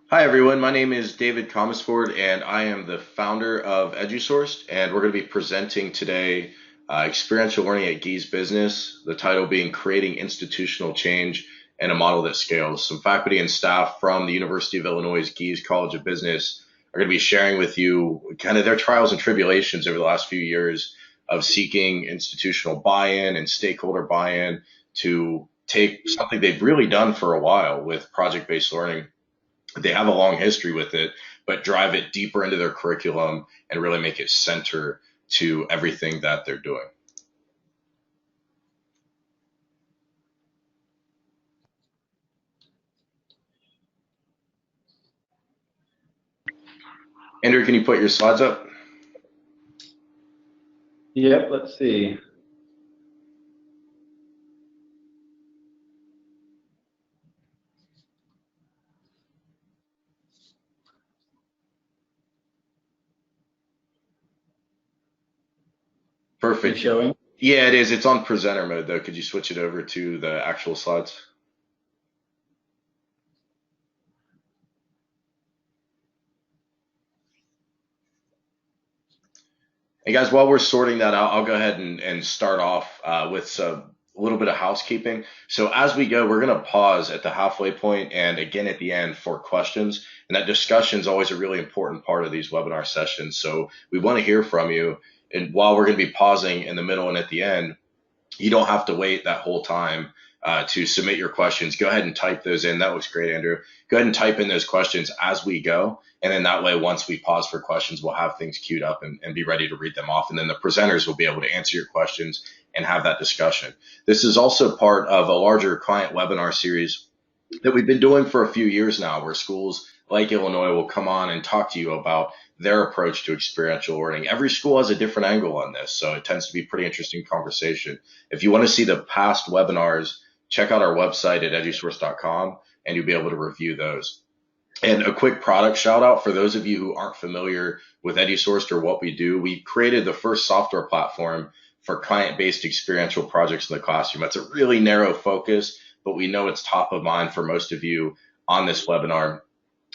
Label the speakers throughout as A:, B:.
A: Hi everyone, my name is David Comisford and I am the founder of EduSourced, and we're going to be presenting today experiential learning at Gies Business, the title being Creating Institutional Change and a Model that Scales. Some faculty and staff from the University of Illinois' Gies College of Business are going to be sharing with you kind of their trials and tribulations over the last few years of seeking institutional buy-in and stakeholder buy-in to take something they've really done for a while with project-based learning. They have a long history with it, but drive it deeper into their curriculum and really make it center to everything that they're doing. Andrew, can you put your slides up?
B: Yep, let's see.
A: Perfect.
B: Showing.
A: Yeah, it is. It's on presenter mode though. Could you switch it over to the actual slides? And guys, while we're sorting that out, I'll go ahead and start off with a little bit of housekeeping. So as we go, we're going to pause at the halfway point and again at the end for questions. And that discussion is always a really important part of these webinar sessions. So we want to hear from you. And while we're going to be pausing in the middle and at the end, you don't have to wait that whole time to submit your questions. Go ahead and type those in. That looks great, Andrew. Go ahead and type in those questions as we go. And then that way, once we pause for questions, we'll have things queued up and be ready to read them off. And then the presenters will be able to answer your questions and have that discussion. This is also part of a larger client webinar series that we've been doing for a few years now, where schools like Illinois will come on and talk to you about their approach to experiential learning. Every school has a different angle on this, so it tends to be a pretty interesting conversation. If you want to see the past webinars, check out our website at edusource.com and you'll be able to review those. And a quick product shout out for those of you who aren't familiar with EduSourced or what we do. We created the first software platform for client-based experiential projects in the classroom. That's a really narrow focus, but we know it's top of mind for most of you on this webinar.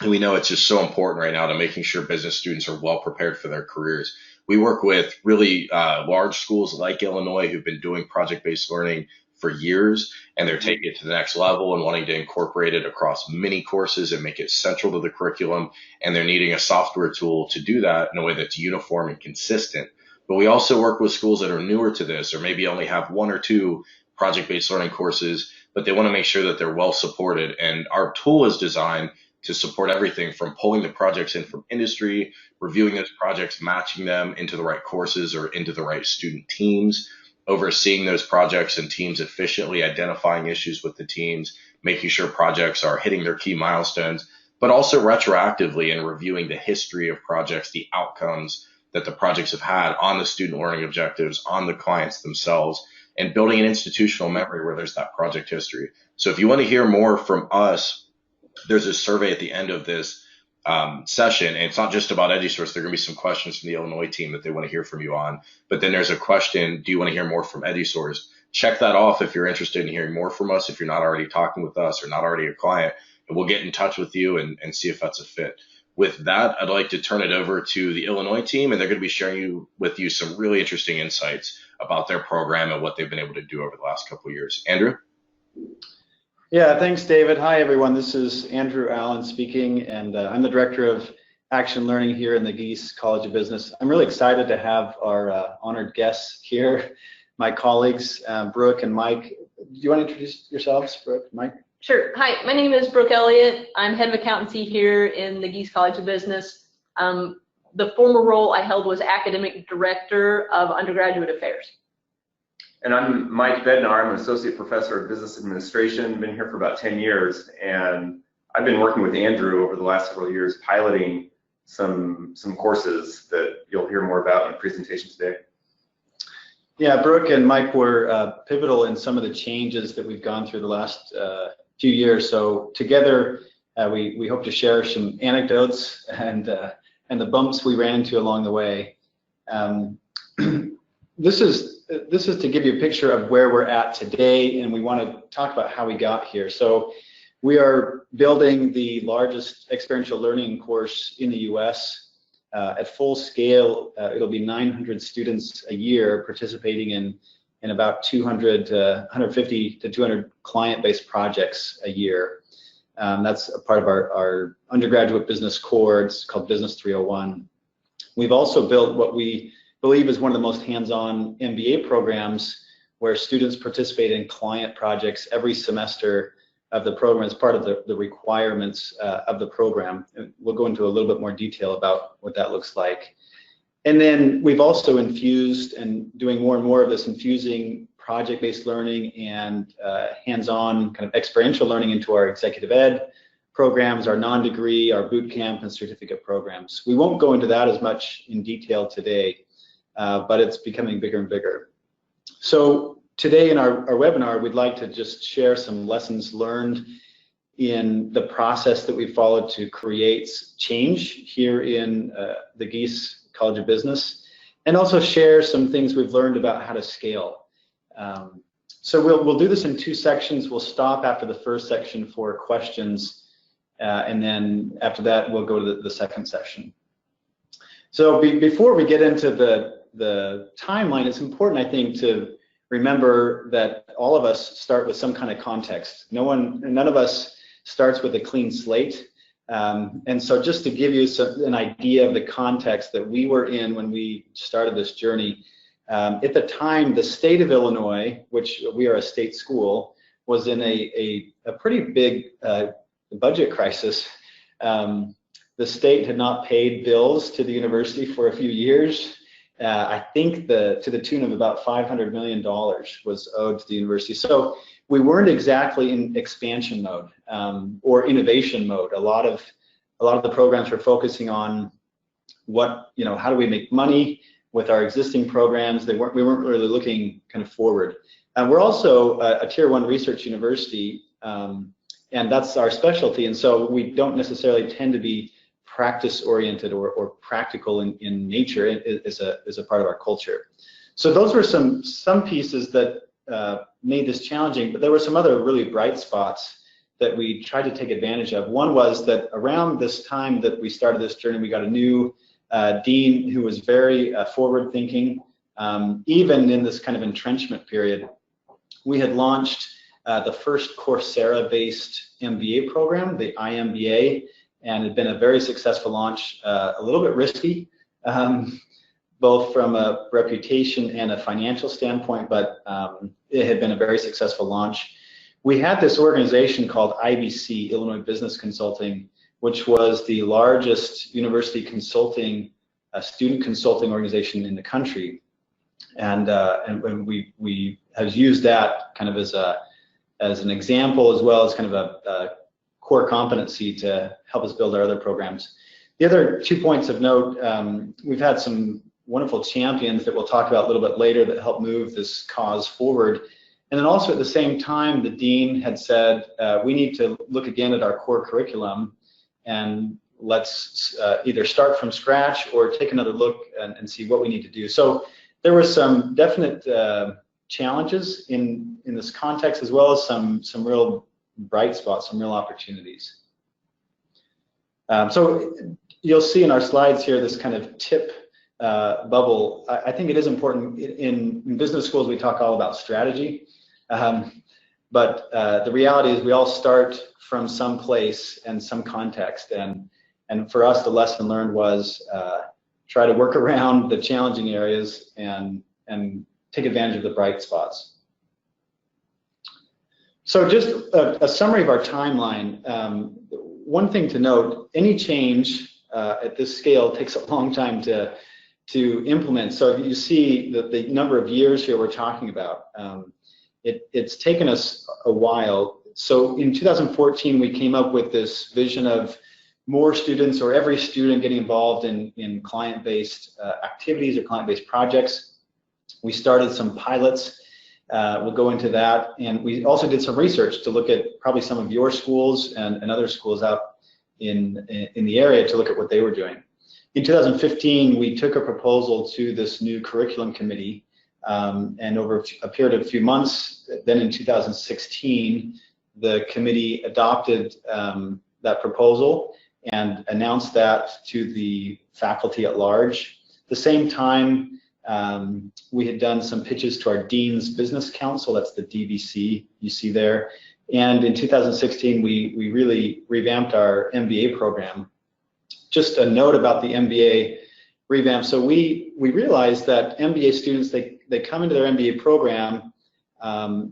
A: And we know it's just so important right now to making sure business students are well prepared for their careers. We work with really large schools like Illinois who've been doing project-based learning for years, and they're taking it to the next level and wanting to incorporate it across many courses and make it central to the curriculum. And they're needing a software tool to do that in a way that's uniform and consistent. But we also work with schools that are newer to this, or maybe only have one or two project-based learning courses, but they want to make sure that they're well supported. And our tool is designed to support everything from pulling the projects in from industry, reviewing those projects, matching them into the right courses or into the right student teams, overseeing those projects and teams efficiently, identifying issues with the teams, making sure projects are hitting their key milestones, but also retroactively and reviewing the history of projects, the outcomes that the projects have had on the student learning objectives, on the clients themselves, and building an institutional memory where there's that project history. So if you want to hear more from us, there's a survey at the end of this session, and it's not just about EduSource. There are going to be some questions from the Illinois team that they want to hear from you on. But then there's a question, do you want to hear more from EduSource? Check that off if you're interested in hearing more from us, if you're not already talking with us or not already a client, and we'll get in touch with you and see if that's a fit. With that, I'd like to turn it over to the Illinois team, and they're going to be sharing with you some really interesting insights about their program and what they've been able to do over the last couple of years. Andrew?
B: Yeah, thanks, David. Hi, everyone. This is Andrew Allen speaking, and I'm the Director of Action Learning here in the Gies College of Business. I'm really excited to have our honored guests here, my colleagues, Brooke and Mike. Do you want to introduce yourselves, Brooke, Mike?
C: Sure. Hi, my name is Brooke Elliot. I'm head of accountancy here in the Gies College of Business. The former role I held was academic director of undergraduate affairs.
D: And I'm Mike Bednar. I'm an associate professor of business administration. Been here for about 10 years, and I've been working with Andrew over the last several years, piloting some courses that you'll hear more about in the presentation today.
B: Yeah, Brooke and Mike were pivotal in some of the changes that we've gone through the last few years. So together, we hope to share some anecdotes and the bumps we ran into along the way. This is to give you a picture of where we're at today, and we want to talk about how we got here. So We are building the largest experiential learning course in the US. At full scale, it'll be 900 students a year participating in about 150 to 200 client-based projects a year. That's a part of our undergraduate business core. It's called Business 301. We've also built what we believe is one of the most hands-on MBA programs, where students participate in client projects every semester of the program as part of the requirements of the program. And we'll go into a little bit more detail about what that looks like. And then we've also infused, and doing more and more of this, infusing project-based learning and hands-on kind of experiential learning into our executive ed programs, our non-degree, our boot camp and certificate programs. We won't go into that as much in detail today, but it's becoming bigger and bigger. So today in our webinar, we'd like to just share some lessons learned in the process that we followed to create change here in the Gies College of Business, and also share some things we've learned about how to scale. So we'll do this in two sections. We'll stop after the first section for questions, and then after that we'll go to the second session. So before we get into the timeline, it's important, I think, to remember that all of us start with some kind of context. None of us starts with a clean slate. And so just to give you an idea of the context that we were in when we started this journey, at the time, the state of Illinois, which we are a state school, was in a pretty big budget crisis. The state had not paid bills to the university for a few years. I think to the tune of about $500 million was owed to the university. So we weren't exactly in expansion mode or innovation mode. A lot of the programs were focusing on how do we make money with our existing programs. We weren't really looking kind of forward. We're also a tier 1 research university, and that's our specialty. And so we don't necessarily tend to be practice-oriented or practical in nature is a part of our culture. So those were some pieces that made this challenging, but there were some other really bright spots that we tried to take advantage of. One was that around this time that we started this journey, we got a new dean who was very forward-thinking. Even in this kind of entrenchment period, we had launched the first Coursera-based MBA program, the IMBA, and it had been a very successful launch, a little bit risky, both from a reputation and a financial standpoint, but it had been a very successful launch. We had this organization called IBC, Illinois Business Consulting, which was the largest university consulting, student consulting organization in the country. And we have used that kind of as an example, as well as kind of a core competency to help us build our other programs. The other 2 points of note, we've had some wonderful champions that we'll talk about a little bit later that help move this cause forward. And then also at the same time, the dean had said, we need to look again at our core curriculum, and let's either start from scratch or take another look and see what we need to do. So there were some definite challenges in this context, as well as some real bright spots, some real opportunities. So you'll see in our slides here this kind of tip bubble. I think it is important. In business schools, we talk all about strategy, but the reality is we all start from some place and some context. And for us, the lesson learned was try to work around the challenging areas and take advantage of the bright spots. So just a summary of our timeline. One thing to note, any change at this scale takes a long time to implement. So you see the number of years here we're talking about. It's taken us a while. So in 2014, we came up with this vision of more students, or every student, getting involved in client-based activities or client-based projects. We started some pilots. We'll go into that, and we also did some research to look at probably some of your schools and other schools out in the area to look at what they were doing. In 2015, we took a proposal to this new curriculum committee, and over a period of a few months, then in 2016, the committee adopted that proposal and announced that to the faculty at large. At the same time, we had done some pitches to our Dean's Business Council, that's the DBC you see there. And in 2016, we really revamped our MBA program. Just a note about the MBA revamp. So we realized that MBA students, they come into their MBA program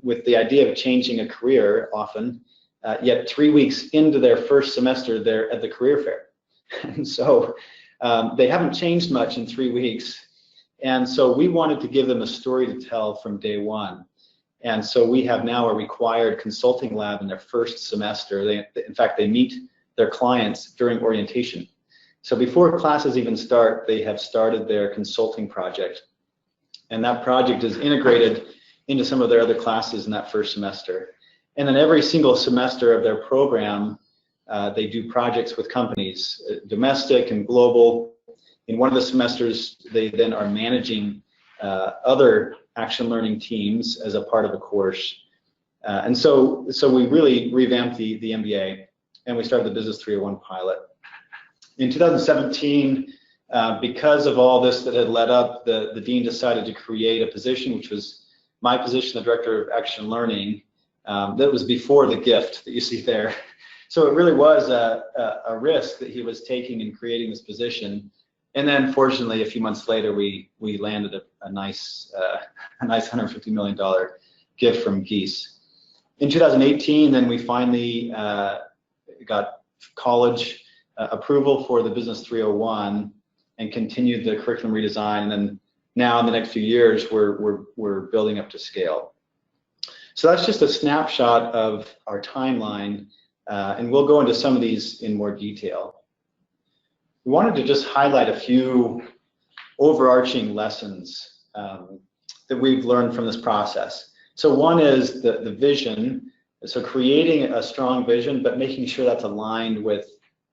B: with the idea of changing a career often, yet 3 weeks into their first semester, they're at the career fair. And so they haven't changed much in 3 weeks. And so we wanted to give them a story to tell from day one. And so we have now a required consulting lab in their first semester. In fact, they meet their clients during orientation. So before classes even start, they have started their consulting project. And that project is integrated into some of their other classes in that first semester. And then every single semester of their program, they do projects with companies, domestic and global. In one of the semesters, they then are managing other action learning teams as a part of a course. And so we really revamped the MBA, and we started the Business 301 pilot. In 2017, because of all this that had led up, the dean decided to create a position, which was my position, the Director of Action Learning. That was before the gift that you see there. So it really was a risk that he was taking in creating this position. And then fortunately, a few months later, we landed a nice $150 million gift from Gies. In 2018, then we finally got college approval for the Business 301 and continued the curriculum redesign. And then now in the next few years, we're building up to scale. So that's just a snapshot of our timeline, and we'll go into some of these in more detail. We wanted to just highlight a few overarching lessons that we've learned from this process. So one is the vision. So creating a strong vision, but making sure that's aligned with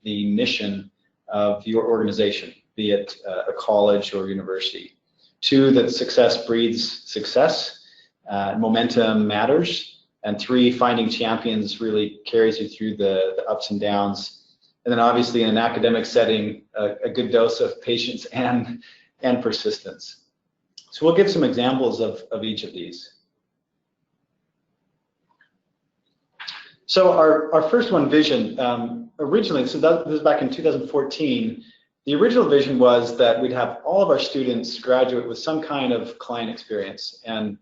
B: the mission of your organization, be it a college or university. Two, that success breeds success. Momentum matters. And three, finding champions really carries you through the ups and downs. And then obviously in an academic setting, a good dose of patience and persistence. So we'll give some examples of each of these. So our first one, vision, originally, so this is back in 2014, the original vision was that we'd have all of our students graduate with some kind of client experience. And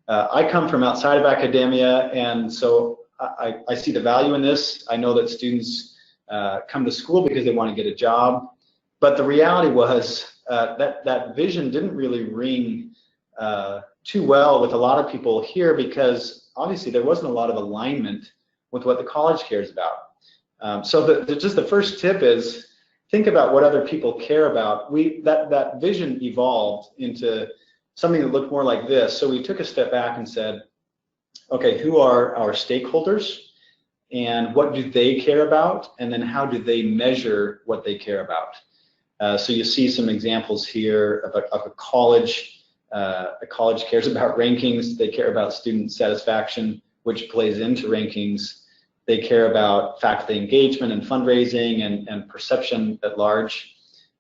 B: I come from outside of academia, and so I see the value in this. I know that students come to school because they want to get a job, but the reality was that vision didn't really ring too well with a lot of people here, because obviously there wasn't a lot of alignment with what the college cares about. So just the first tip is think about what other people care about. That vision evolved into something that looked more like this. So we took a step back and said, okay, who are our stakeholders and what do they care about? And then how do they measure what they care about? So you see some examples here of a college. A college cares about rankings. They care about student satisfaction, which plays into rankings. They care about faculty engagement and fundraising and perception at large.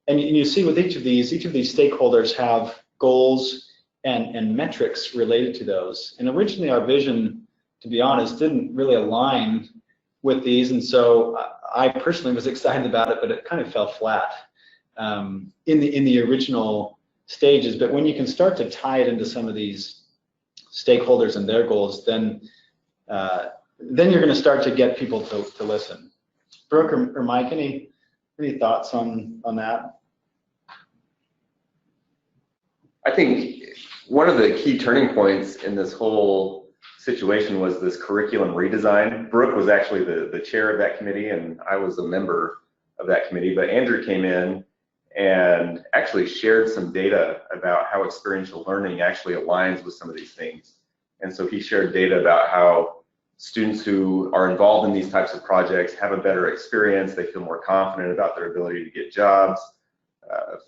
B: And you see with each of these stakeholders have goals and metrics related to those. And originally our vision, to be honest, didn't really align with these. And so I personally was excited about it, but it kind of fell flat in the original stages. But when you can start to tie it into some of these stakeholders and their goals, then you're going to start to get people to listen. Brooke or Mike, any thoughts on that?
D: I think one of the key turning points in this whole situation was this curriculum redesign. Brooke was actually the chair of that committee, and I was a member of that committee, but Andrew came in and actually shared some data about how experiential learning actually aligns with some of these things. And so he shared data about how students who are involved in these types of projects have a better experience, they feel more confident about their ability to get jobs.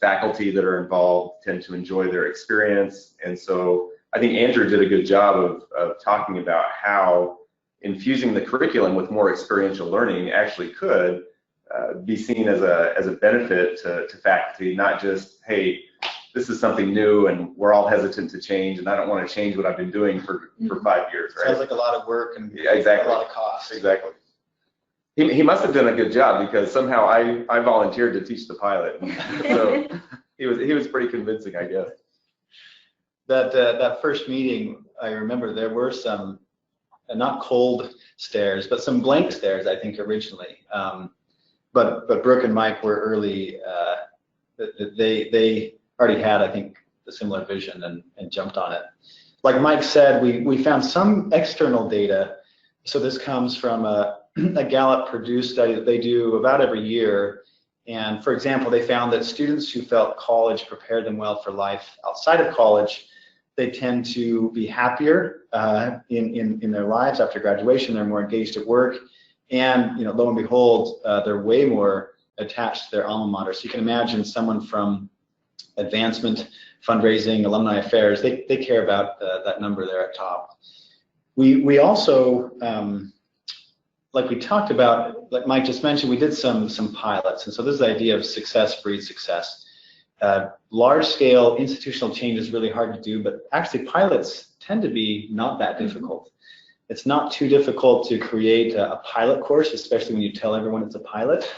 D: Faculty that are involved tend to enjoy their experience. And so I think Andrew did a good job of talking about how infusing the curriculum with more experiential learning actually could be seen as a benefit to faculty, not just, hey, this is something new and we're all hesitant to change and I don't want to change what I've been doing for 5 years, right?
B: Sounds like a lot of work and
D: yeah, exactly.
B: a lot of cost.
D: Exactly. He must have done a good job because somehow I volunteered to teach the pilot. So he was pretty convincing, I guess.
B: That first meeting, I remember there were some, not cold stares, but some blank stares, I think, originally. But Brooke and Mike were early. They already had, I think, the similar vision and jumped on it. Like Mike said, we found some external data. So this comes from a Gallup produced study that they do about every year. And for example, they found that students who felt college prepared them well for life outside of college, they tend to be happier in their lives after graduation. They're more engaged at work. And lo and behold, they're way more attached to their alma mater. So you can imagine someone from advancement, fundraising, alumni affairs, they care about that number there at top. We also, like we talked about, like Mike just mentioned, we did some pilots. And so this is the idea of success breeds success. Large-scale institutional change is really hard to do, but actually pilots tend to be not that difficult. It's not too difficult to create a pilot course, especially when you tell everyone it's a pilot,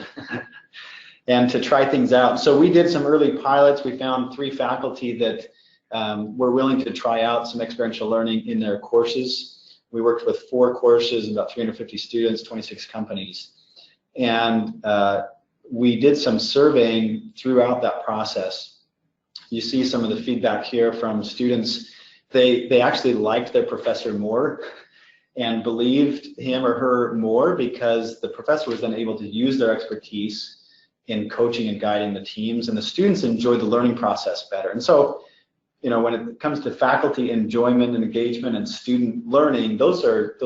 B: and to try things out. So we did some early pilots. We found 3 faculty that were willing to try out some experiential learning in their courses. We worked with 4 courses, about 350 students, 26 companies. And we did some surveying throughout that process. You see some of the feedback here from students. They actually liked their professor more and believed him or her more because the professor was then able to use their expertise in coaching and guiding the teams, and the students enjoyed the learning process better. And so, when it comes to faculty enjoyment and engagement and student learning, those are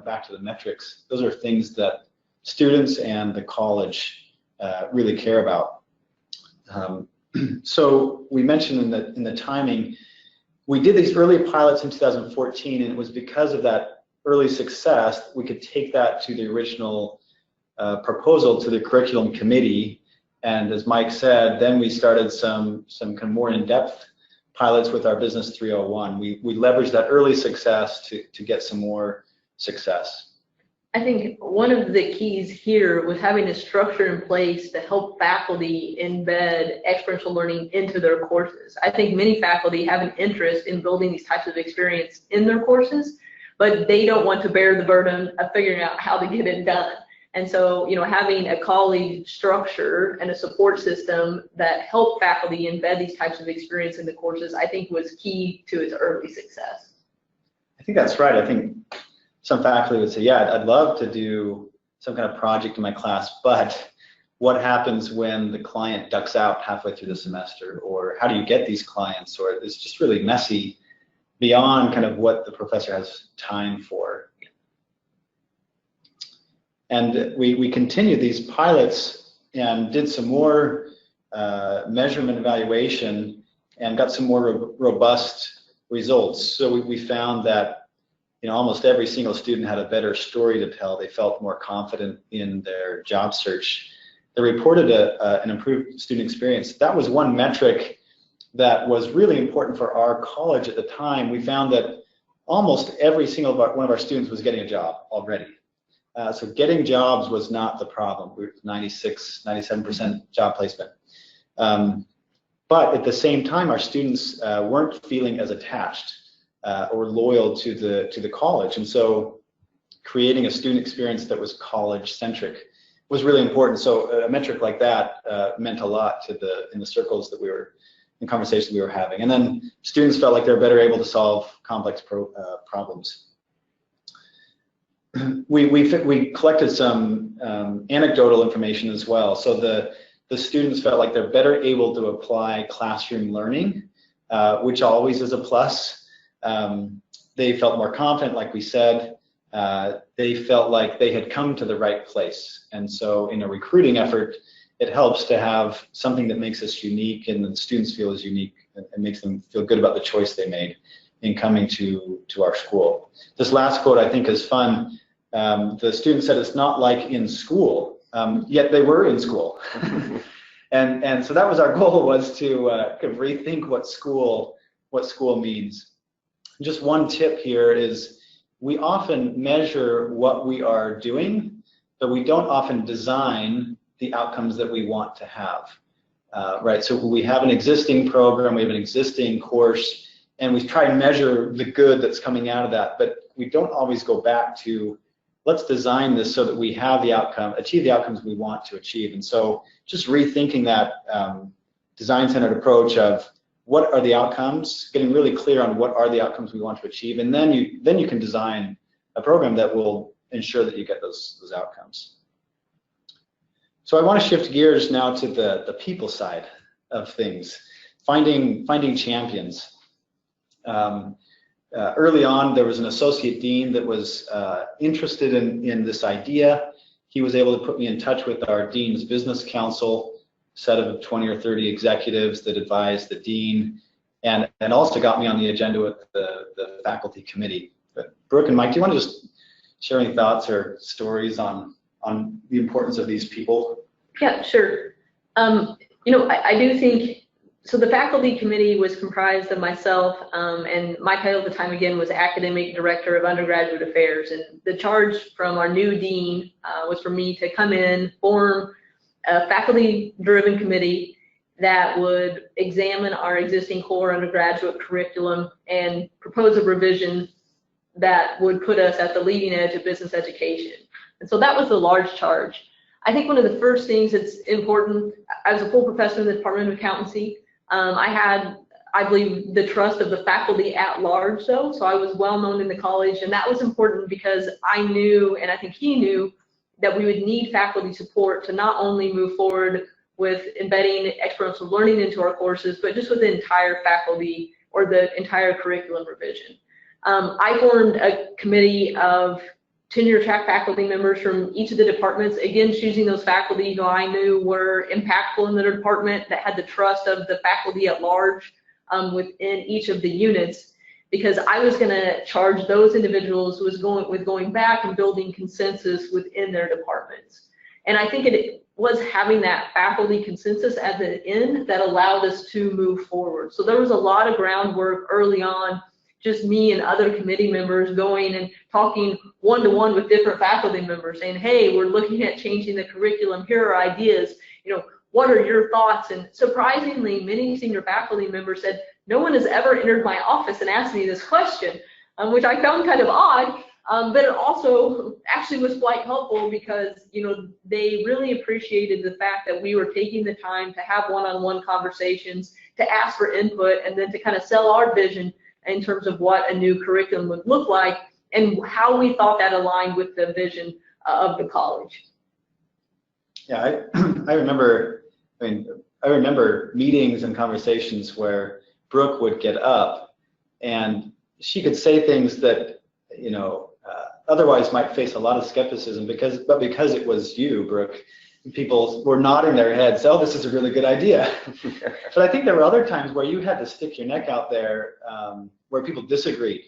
B: back to the metrics. Those are things that students and the college really care about. So we mentioned in the timing, we did these early pilots in 2014, and it was because of that early success we could take that to the original proposal to the curriculum committee. And as Mike said, then we started some kind of more in-depth pilots with our Business 301. We leveraged that early success to get some more success.
C: I think one of the keys here was having a structure in place to help faculty embed experiential learning into their courses. I think many faculty have an interest in building these types of experience in their courses, but they don't want to bear the burden of figuring out how to get it done. And so, having a colleague structure and a support system that help faculty embed these types of experience in the courses, I think was key to its early success.
B: I think that's right. I think some faculty would say, yeah, I'd love to do some kind of project in my class, but what happens when the client ducks out halfway through the semester? Or how do you get these clients? Or it's just really messy beyond kind of what the professor has time for. And we continued these pilots and did some more measurement evaluation and got some more robust results. So we found that almost every single student had a better story to tell. They felt more confident in their job search. They reported an improved student experience. That was one metric that was really important for our college at the time. We found that almost every single one of our students was getting a job already. So getting jobs was not the problem. We were 97% job placement. But at the same time, our students weren't feeling as attached or loyal to the college. And so creating a student experience that was college-centric was really important. So a metric like that meant a lot in the circles that we were in, conversations we were having. And then students felt like they were better able to solve complex problems. We collected some anecdotal information as well. So the students felt like they're better able to apply classroom learning, which always is a plus. They felt more confident, like we said. They felt like they had come to the right place. And so in a recruiting effort, it helps to have something that makes us unique and the students feel as unique and makes them feel good about the choice they made in coming to our school. This last quote I think is fun. the student said it's not like in school, yet they were in school. and so that was our goal, was to kind of rethink what school means. Just one tip here is we often measure what we are doing, but we don't often design the outcomes that we want to have. Right, so we have an existing program, we have an existing course, and we try and measure the good that's coming out of that, but we don't always go back to, let's design this so that we have the outcome, achieve the outcomes we want to achieve. And so just rethinking that design-centered approach of what are the outcomes, getting really clear on what are the outcomes we want to achieve, and then you can design a program that will ensure that you get those outcomes. So I want to shift gears now to the people side of things, finding champions. Early on, there was an associate dean that was interested in this idea. He was able to put me in touch with our dean's business council, set of 20 or 30 executives that advised the dean, and also got me on the agenda with the faculty committee. But Brooke and Mike, do you want to just share any thoughts or stories on the importance of these people?
C: Yeah, sure. I do think, so the faculty committee was comprised of myself, and my title at the time, again, was Academic Director of Undergraduate Affairs. And the charge from our new dean was for me to come in, form a faculty-driven committee that would examine our existing core undergraduate curriculum and propose a revision that would put us at the leading edge of business education. And so that was the large charge. I think one of the first things that's important, I was a full professor in the Department of Accountancy. I had, I believe, the trust of the faculty at large, though, so I was well known in the college, and that was important because I knew, and I think he knew, that we would need faculty support to not only move forward with embedding experiential learning into our courses, but just with the entire faculty or the entire curriculum revision. I formed a committee of tenure track faculty members from each of the departments, again, choosing those faculty who I knew were impactful in their department, that had the trust of the faculty at large within each of the units, because I was going to charge those individuals with going back and building consensus within their departments. And I think it was having that faculty consensus at the end that allowed us to move forward. So there was a lot of groundwork early on, just me and other committee members going and talking one-to-one with different faculty members, saying, hey, we're looking at changing the curriculum, here are ideas, what are your thoughts? And surprisingly, many senior faculty members said, no one has ever entered my office and asked me this question, which I found kind of odd, but it also actually was quite helpful because, they really appreciated the fact that we were taking the time to have one-on-one conversations, to ask for input, and then to kind of sell our vision in terms of what a new curriculum would look like and how we thought that aligned with the vision of the college.
B: Yeah, I remember meetings and conversations where Brooke would get up and she could say things that, otherwise might face a lot of skepticism, but because it was you, Brooke, people were nodding their heads, oh, this is a really good idea. But I think there were other times where you had to stick your neck out there, where people disagreed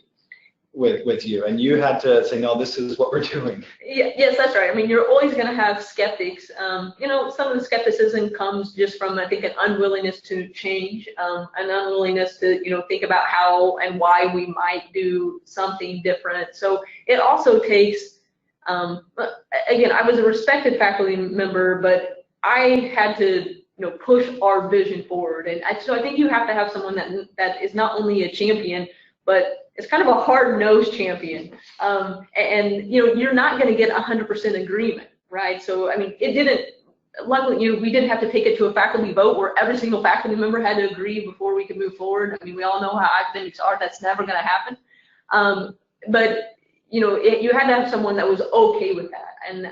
B: with you, and you had to say, no, this is what we're doing.
C: Yes, that's right. I mean, you're always going to have skeptics. Some of the skepticism comes just from, I think, an unwillingness to change, an unwillingness to, think about how and why we might do something different. So it also takes, again, I was a respected faculty member, but I had to, push our vision forward. And so I think you have to have someone that is not only a champion, but it's kind of a hard-nosed champion. You're not going to get 100% agreement, right? So, I mean, luckily, we didn't have to take it to a faculty vote where every single faculty member had to agree before we could move forward. I mean, we all know how academics are. That's never going to happen. But you had to have someone that was okay with that. And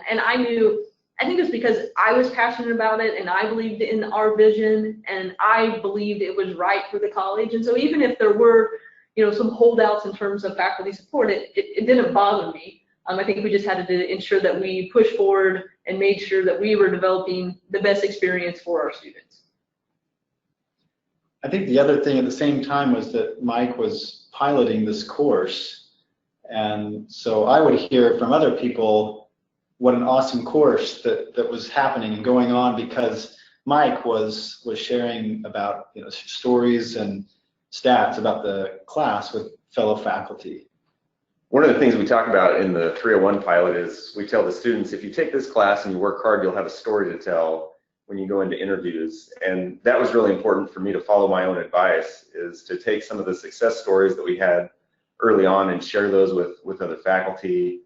C: I think it's because I was passionate about it and I believed in our vision and I believed it was right for the college. And so even if there were, some holdouts in terms of faculty support, it didn't bother me. I think we just had to ensure that we pushed forward and made sure that we were developing the best experience for our students.
B: I think the other thing at the same time was that Mike was piloting this course, And so I would hear from other people what an awesome course that was happening and going on, because Mike was sharing about, you know, stories and stats about the class with fellow faculty.
D: One of the things we talk about in the 301 pilot is we tell the students, if you take this class and you work hard, you'll have a story to tell when you go into interviews. And that was really important for me to follow my own advice, is to take some of the success stories that we had early on and share those with other faculty.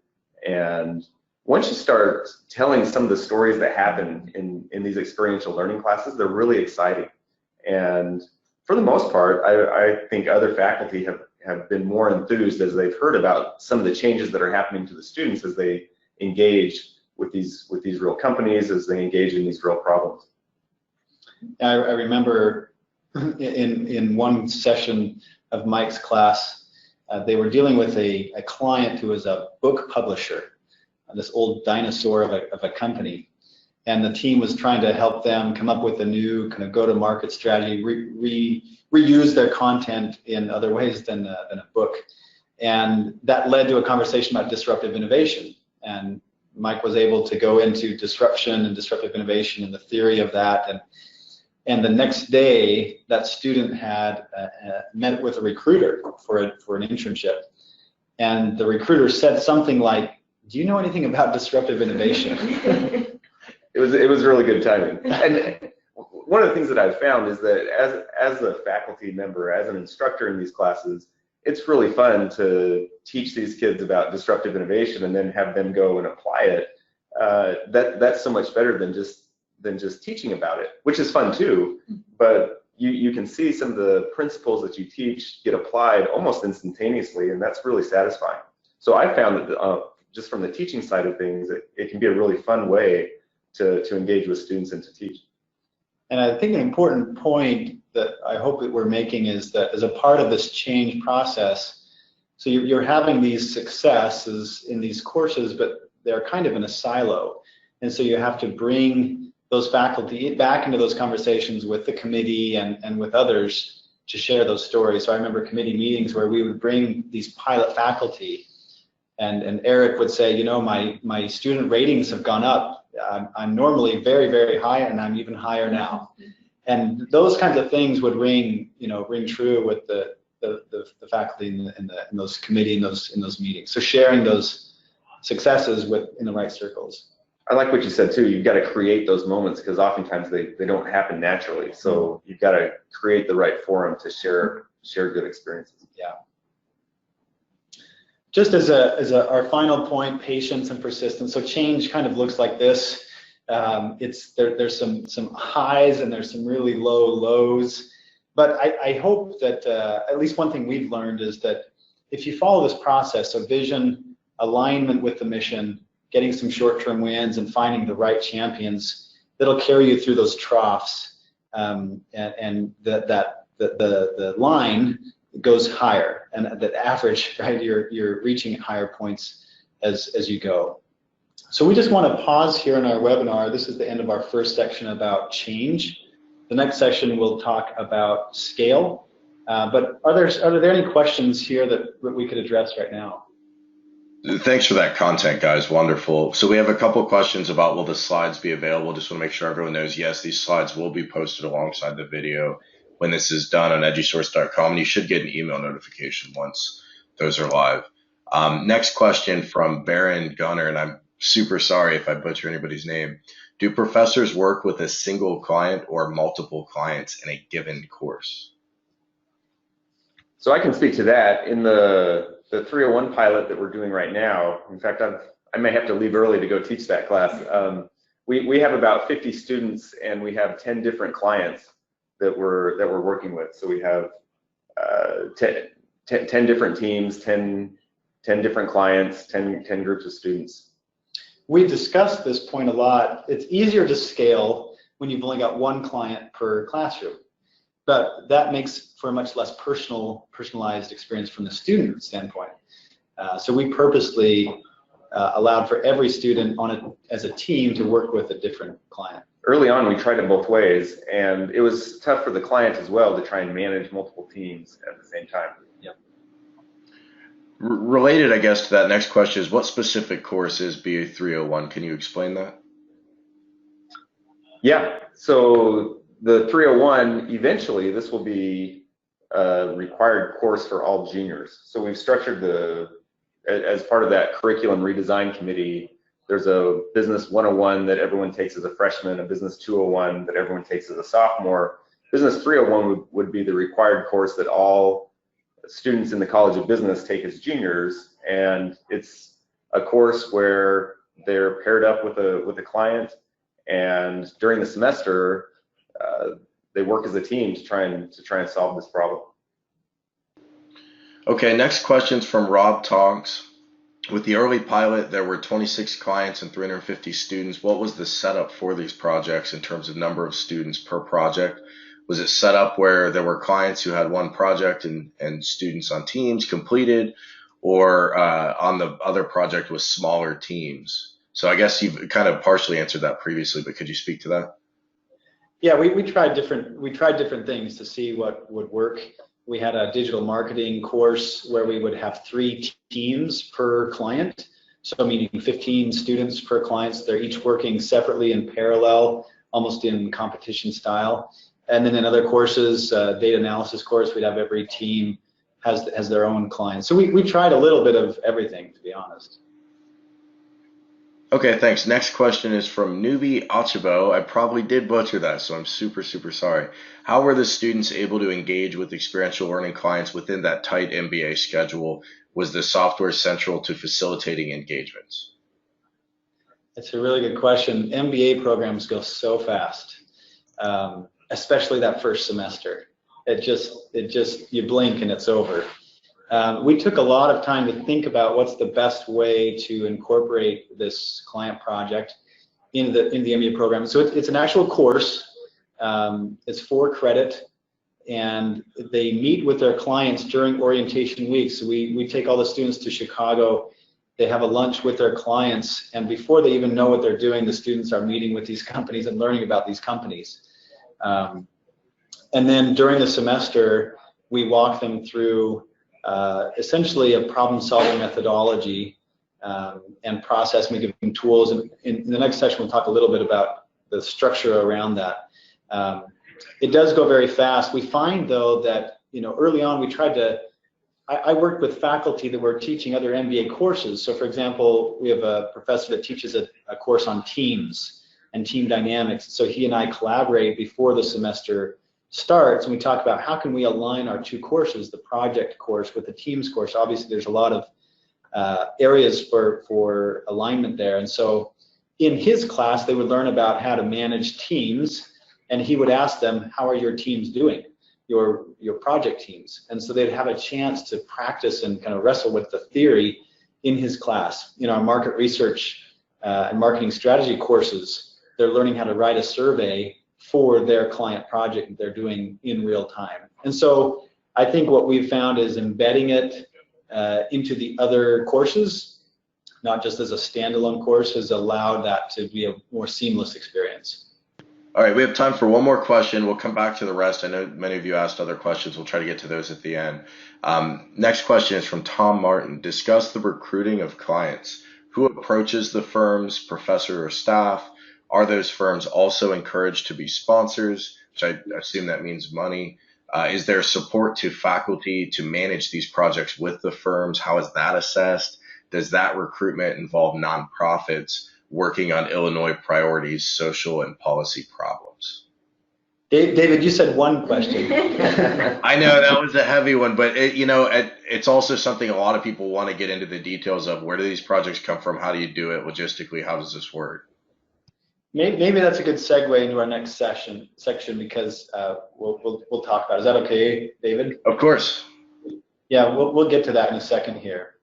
D: And once you start telling some of the stories that happen in these experiential learning classes, they're really exciting. And for the most part, I think other faculty have been more enthused as they've heard about some of the changes that are happening to the students as they engage with these real companies, as they engage in these real problems.
B: I remember in one session of Mike's class, they were dealing with a client who was a book publisher, this old dinosaur of a company. And the team was trying to help them come up with a new kind of go-to-market strategy, reuse their content in other ways than a book. And that led to a conversation about disruptive innovation. And Mike was able to go into disruption and disruptive innovation and the theory of that. And the next day, that student had met with a recruiter for an internship. And the recruiter said something like, "Do you know anything about disruptive innovation?"
D: It was really good timing. And one of the things that I've found is that as a faculty member, as an instructor in these classes, it's really fun to teach these kids about disruptive innovation and then have them go and apply it. That's so much better than just teaching about it, which is fun too. But you can see some of the principles that you teach get applied almost instantaneously, and that's really satisfying. So I found that just from the teaching side of things, it can be a really fun way to engage with students and to teach.
B: And I think an important point that I hope that we're making is that as a part of this change process, so you're having these successes in these courses, but they're kind of in a silo. And so you have to bring those faculty back into those conversations with the committee and with others to share those stories. So I remember committee meetings where we would bring these pilot faculty, and Eric would say, you know, my student ratings have gone up. I'm normally very, very high, and I'm even higher now. And those kinds of things would ring true with the faculty in those committee in those meetings. So sharing those successes in the right circles.
D: I like what you said too. You've got to create those moments, because oftentimes they don't happen naturally. So you've got to create the right forum to share good experiences.
B: Yeah. Just as our final point, patience and persistence. So change kind of looks like this. There's some highs and there's some really low lows. But I hope that at least one thing we've learned is that if you follow this process, so vision, alignment with the mission, getting some short-term wins, and finding the right champions, that'll carry you through those troughs, and the line goes higher, and the average, right, you're reaching higher points as you go. So we just want to pause here in our webinar. This is the end of our first section about change. The next section we'll talk about scale. But are there any questions here that we could address right now?
A: Thanks for that content, guys. Wonderful. So we have a couple of questions about, will the slides be available? Just want to make sure everyone knows, yes, these slides will be posted alongside the video when this is done on EduSourced.com, and you should get an email notification once those are live. Next question from Baron Gunner, and I'm super sorry if I butcher anybody's name. Do professors work with a single client or multiple clients in a given course?
D: So I can speak to that. In the 301 pilot that we're doing right now, in fact, I may have to leave early to go teach that class. We have about 50 students, and we have 10 different clients that we're working with. So we have 10 different teams, 10 different clients, 10 groups of students.
B: We discussed this point a lot. It's easier to scale when you've only got one client per classroom, but that makes for a much less personalized experience from the student standpoint. So we purposely allowed for every student as a team to work with a different client.
D: Early on, we tried it both ways, and it was tough for the client as well to try and manage multiple teams at the same time.
B: Yep.
A: Related, I guess, to that next question is what specific course is BA 301? Can you explain that?
D: Yeah, so the 301, eventually this will be a required course for all juniors. So we've structured as part of that curriculum redesign committee, there's a business 101 that everyone takes as a freshman, a business 201 that everyone takes as a sophomore. Business 301 would be the required course that all students in the College of Business take as juniors, and it's a course where they're paired up with a client, and during the semester they work as a team to try and solve this problem.
A: Okay, next question's from Rob Tonks. With the early pilot, there were 26 clients and 350 students. What was the setup for these projects in terms of number of students per project? Was it set up where there were clients who had one project and students on teams completed, or on the other project with smaller teams? So I guess you've kind of partially answered that previously, but could you speak to that?
B: Yeah, we tried different things to see what would work. We had a digital marketing course where we would have 3 teams per client, so meaning 15 students per client. So they're each working separately in parallel, almost in competition style. And then in other courses, data analysis course, we'd have every team has their own clients. So we tried a little bit of everything, to be honest.
A: Okay, thanks. Next question is from Newbie Achibo. I probably did butcher that, so I'm super sorry. How were the students able to engage with experiential learning clients within that tight MBA schedule? Was the software central to facilitating engagements?
B: That's a really good question. MBA programs go so fast, especially that first semester. It just you blink and it's over. We took a lot of time to think about what's the best way to incorporate this client project in the MBA program. So it's an actual course. It's 4 credit, and they meet with their clients during orientation week. So we take all the students to Chicago. They have a lunch with their clients, and before they even know what they're doing, the students are meeting with these companies and learning about these companies. And then during the semester, we walk them through essentially a problem-solving methodology and process. We give them tools. And in the next session, we'll talk a little bit about the structure around that. It does go very fast. We find, though, that early on we tried to. I worked with faculty that were teaching other MBA courses. So, for example, we have a professor that teaches a course on teams and team dynamics. So he and I collaborate before the semester starts, and we talk about how can we align our 2 courses, the project course with the teams course. Obviously, there's a lot of areas for alignment there. And so in his class, they would learn about how to manage teams, and he would ask them, how are your teams doing, your project teams? And so they'd have a chance to practice and kind of wrestle with the theory in his class. Our market research and marketing strategy courses, they're learning how to write a survey for their client project that they're doing in real time. And so I think what we've found is embedding it into the other courses, not just as a standalone course, has allowed that to be a more seamless experience.
A: All right, we have time for one more question. We'll come back to the rest. I know many of you asked other questions. We'll try to get to those at the end. Next question is from Tom Martin. Discuss the recruiting of clients. Who approaches the firms, professor or staff? Are those firms also encouraged to be sponsors, which I assume that means money? Is there support to faculty to manage these projects with the firms? How is that assessed? Does that recruitment involve nonprofits working on Illinois priorities, social and policy problems?
B: David, you said one question.
A: I know that was a heavy one, but it's also something a lot of people want to get into the details of. Where do these projects come from? How do you do it logistically? How does this work?
B: Maybe that's a good segue into our next section because we'll talk about it. Is that okay, David?
A: Of course.
B: Yeah, we'll get to that in a second here.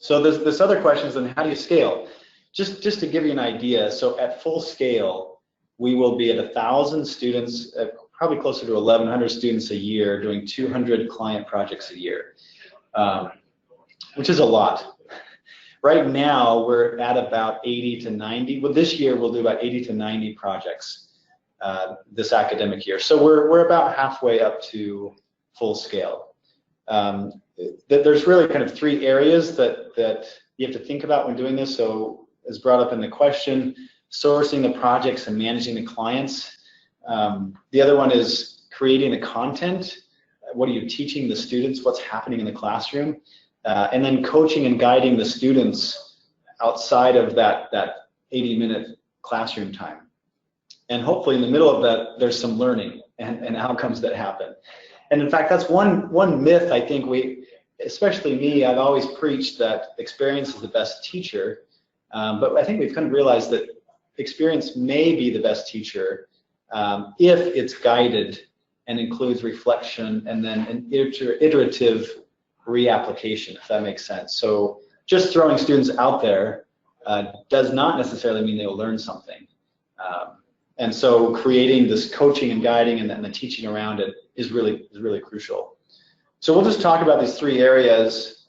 B: So this other question is, then how do you scale? Just to give you an idea, so at full scale, we will be at 1,000 students, probably closer to 1,100 students a year, doing 200 client projects a year, which is a lot. Right now, we're at about 80 to 90. Well, this year we'll do about 80 to 90 projects this academic year. So we're about halfway up to full scale. there's really kind of three areas that you have to think about when doing this. So as brought up in the question, sourcing the projects and managing the clients. The other one is creating the content. What are you teaching the students? What's happening in the classroom? And then coaching and guiding the students outside of that 80-minute classroom time. And hopefully in the middle of that, there's some learning and outcomes that happen. And in fact, that's one myth I think especially me, I've always preached that experience is the best teacher. But I think we've kind of realized that experience may be the best teacher if it's guided and includes reflection and then an iterative reapplication, if that makes sense. So just throwing students out there does not necessarily mean they will learn something. And so creating this coaching and guiding and then the teaching around it is really crucial. So we'll just talk about these three areas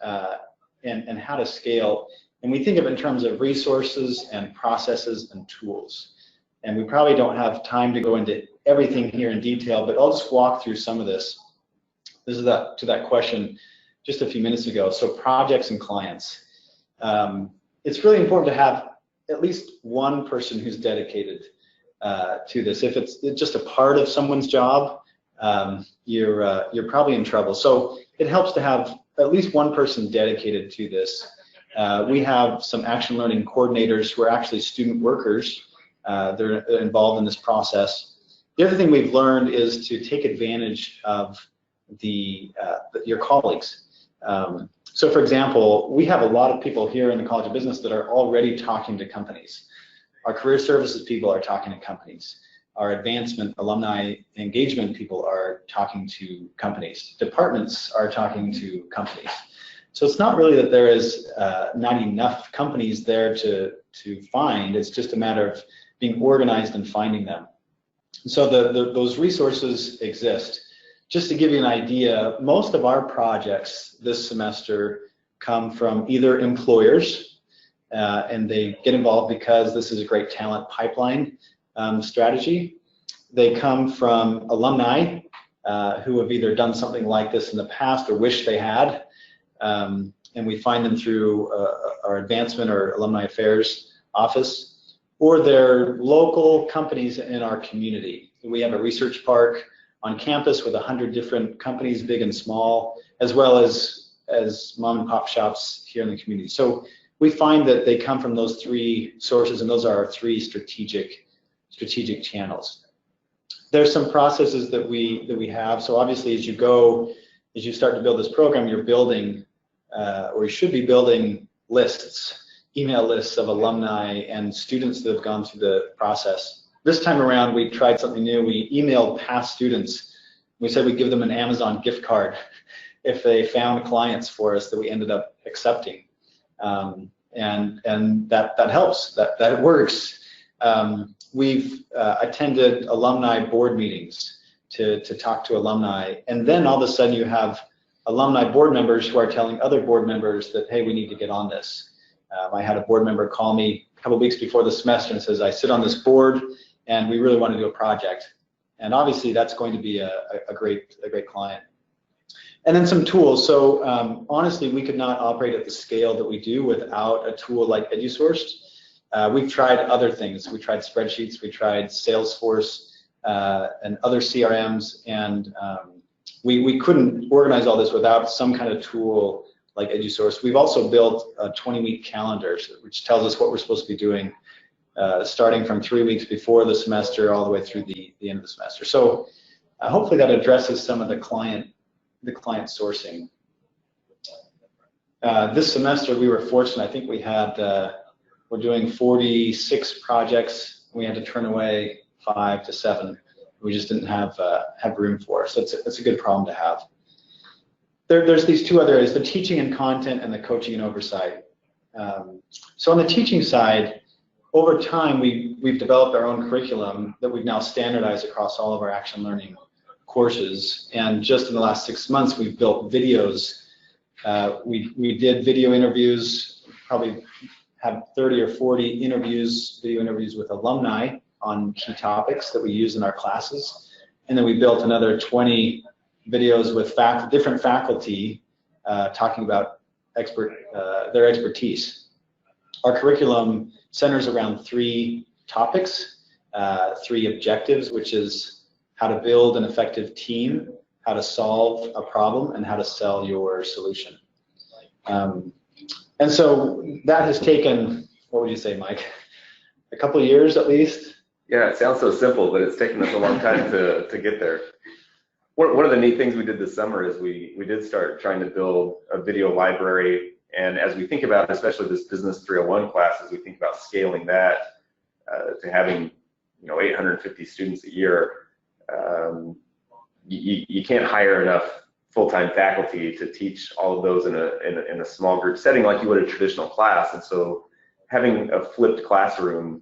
B: and how to scale. And we think of it in terms of resources and processes and tools. And we probably don't have time to go into everything here in detail, but I'll just walk through some of this. This is to that question just a few minutes ago. So projects and clients. It's really important to have at least one person who's dedicated to this. If it's just a part of someone's job, you're probably in trouble. So it helps to have at least one person dedicated to this. We have some action learning coordinators who are actually student workers. They're involved in this process. The other thing we've learned is to take advantage of your colleagues. So for example, we have a lot of people here in the College of Business that are already talking to companies. Our career services people are talking to companies. Our advancement alumni engagement people are talking to companies. Departments are talking to companies. So it's not really that there is not enough companies there to find. It's just a matter of being organized and finding them. So those resources exist. Just to give you an idea, most of our projects this semester come from either employers, and they get involved because this is a great talent pipeline strategy. They come from alumni who have either done something like this in the past or wish they had, and we find them through our advancement or alumni affairs office, or they're local companies in our community. We have a research park on campus with 100 different companies, big and small, as well as mom and pop shops here in the community. So we find that they come from those three sources, and those are our three strategic channels. There's some processes that we have. So obviously, as you start to build this program, you're building, or you should be building lists, email lists of alumni and students that have gone through the process. This time around, we tried something new. We emailed past students. We said we'd give them an Amazon gift card if they found clients for us that we ended up accepting. And that helps, that works. We've attended alumni board meetings to talk to alumni, and then all of a sudden you have alumni board members who are telling other board members that, hey, we need to get on this. I had a board member call me a couple of weeks before the semester and says, I sit on this board and we really want to do a project. And obviously that's going to be a great client. And then some tools. So honestly, we could not operate at the scale that we do without a tool like EduSourced. We've tried other things. We tried spreadsheets, we tried Salesforce and other CRMs, and we couldn't organize all this without some kind of tool like EduSourced. We've also built a 20-week calendar, which tells us what we're supposed to be doing, starting from 3 weeks before the semester all the way through the end of the semester. So hopefully that addresses some of the client sourcing. This semester we were fortunate. I think we're doing 46 projects. We had to turn away 5 to 7. We just didn't have room for. So it's a good problem to have. There's these two other areas: the teaching and content, and the coaching and oversight. So on the teaching side, over time we've developed our own curriculum that we've now standardized across all of our action learning courses. And just in the last 6 months, we've built videos. We did video interviews, probably have 30 or 40 video interviews with alumni on key topics that we use in our classes. And then we built another 20 videos with different faculty talking about their expertise. Our curriculum centers around 3 topics, 3 objectives, which is how to build an effective team, how to solve a problem, and how to sell your solution. And so that has taken, what would you say, Mike? A couple of years at least?
D: Yeah, it sounds so simple, but it's taken us a long time to get there. One of the neat things we did this summer is we did start trying to build a video library. And as we think about, especially this Business 301 class, as we think about scaling that to having 850 students a year, you can't hire enough full-time faculty to teach all of those in a small group setting like you would a traditional class. And so having a flipped classroom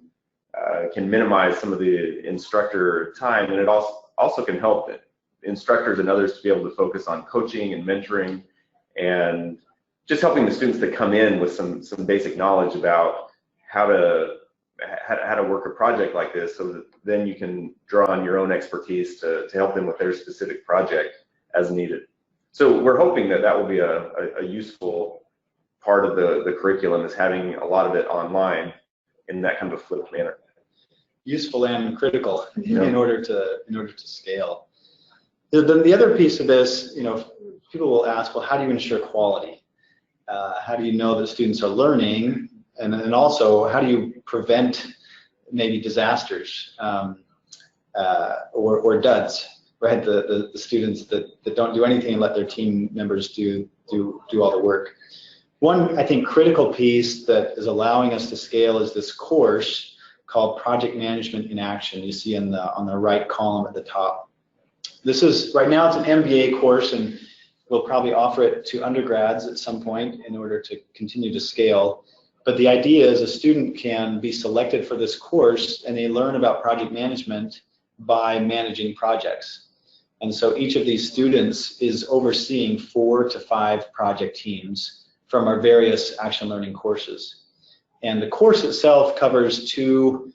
D: can minimize some of the instructor time, and it also can help instructors and others to be able to focus on coaching and mentoring and just helping the students to come in with some basic knowledge about how to work a project like this, so that then you can draw on your own expertise to help them with their specific project as needed. So we're hoping that will be a useful part of the curriculum, is having a lot of it online in that kind of a flipped manner.
B: Useful and critical in order to scale. The other piece of this, people will ask, well, how do you ensure quality? How do you know that students are learning? And also, how do you prevent maybe disasters or duds, right? The students that don't do anything and let their team members do all the work. One, I think, critical piece that is allowing us to scale is this course called Project Management in Action. You see on the right column at the top. This is, right now it's an MBA course, and we'll probably offer it to undergrads at some point in order to continue to scale. But the idea is a student can be selected for this course, and they learn about project management by managing projects. And so each of these students is overseeing 4 to 5 project teams from our various action learning courses. And the course itself covers 2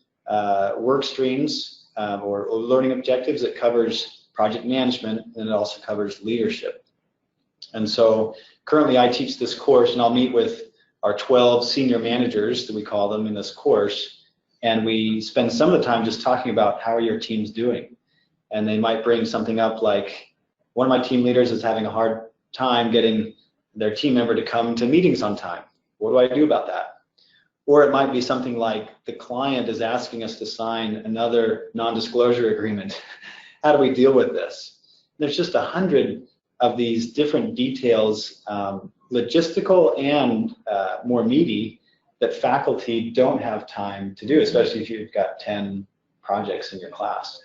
B: work streams or learning objectives. It covers project management, and it also covers leadership. And so currently I teach this course, and I'll meet with our 12 senior managers, that we call them, in this course, and we spend some of the time just talking about how are your teams doing. And they might bring something up like, one of my team leaders is having a hard time getting their team member to come to meetings on time. What do I do about that? Or it might be something like, the client is asking us to sign another non-disclosure agreement. How do we deal with this? There's just 100 of these different details, logistical and more meaty, that faculty don't have time to do, especially if you've got 10 projects in your class.